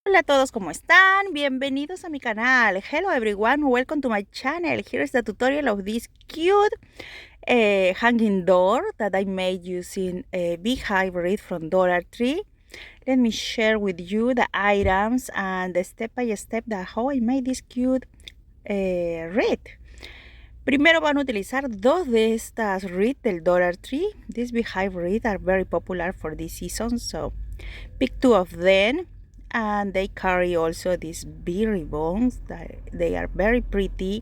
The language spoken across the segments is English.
Hola a todos, ¿cómo están? Bienvenidos a mi canal. Hello everyone, welcome to my channel. Here is the tutorial of this cute hanging door that I made using a Beehive Wreath from Dollar Tree. Let me share with you the items and the step-by-step that how I made this cute wreath. Primero van a utilizar dos de estas wreath del Dollar Tree. These Beehive Wreath are very popular for this season, so pick two of them. And they carry also these bee ribbons that they are very pretty.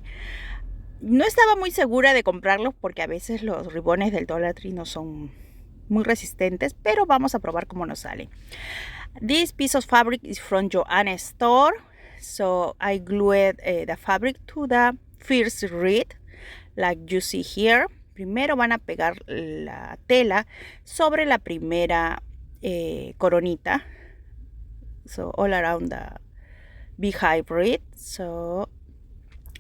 No estaba muy segura de comprarlos porque a veces los ribones del Dollar Tree no son muy resistentes, pero vamos a probar cómo nos sale. This piece of fabric is from Joanna's store, so I glued the fabric to the first wreath like you see here. Primero van a pegar la tela sobre la primera coronita, so all around the Beehive wreath. So,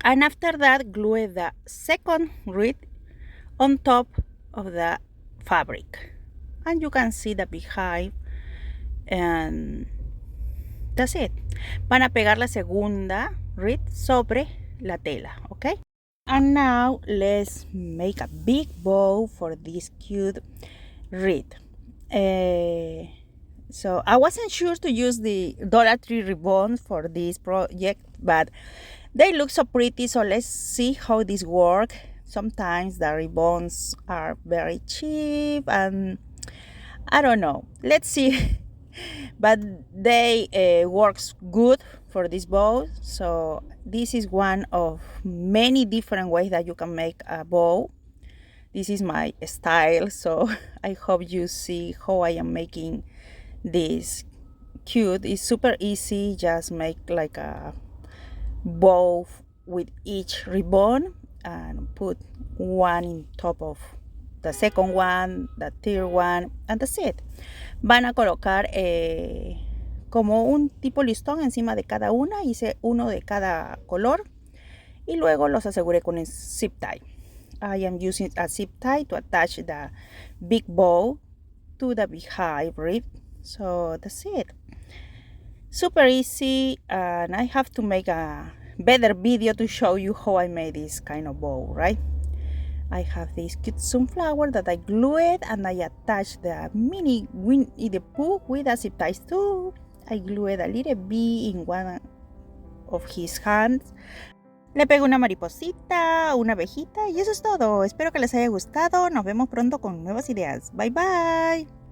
and after that glue the second wreath on top of the fabric, and you can see the beehive, and that's it. Van a pegar la segunda wreath sobre la tela, okay? And now let's make a big bow for this cute wreath. So I wasn't sure to use the Dollar Tree ribbons for this project, but they look so pretty, so let's see how this works. Sometimes the ribbons are very cheap and I don't know. Let's see. But they works good for this bow. So this is one of many different ways that you can make a bow. This is my style, so I hope you see how I am making this cute. It's super easy. Just make like a bow with each ribbon and put one in top of the second one, the third one, and that's it. Van a colocar como un tipo listón encima de cada una. Hice uno de cada color y luego los aseguré con el zip tie. I am using a zip tie to attach the big bow to the beehive wreath. So that's it. Super easy, and I have to make a better video to show you how I made this kind of bow, right? I have this cute sunflower that I glued and I attached the mini Winnie the Pooh with a zip ties too. I glued a little bee in one of his hands. Le pego una mariposita, una abejita y eso es todo. Espero que les haya gustado. Nos vemos pronto con nuevas ideas. Bye bye.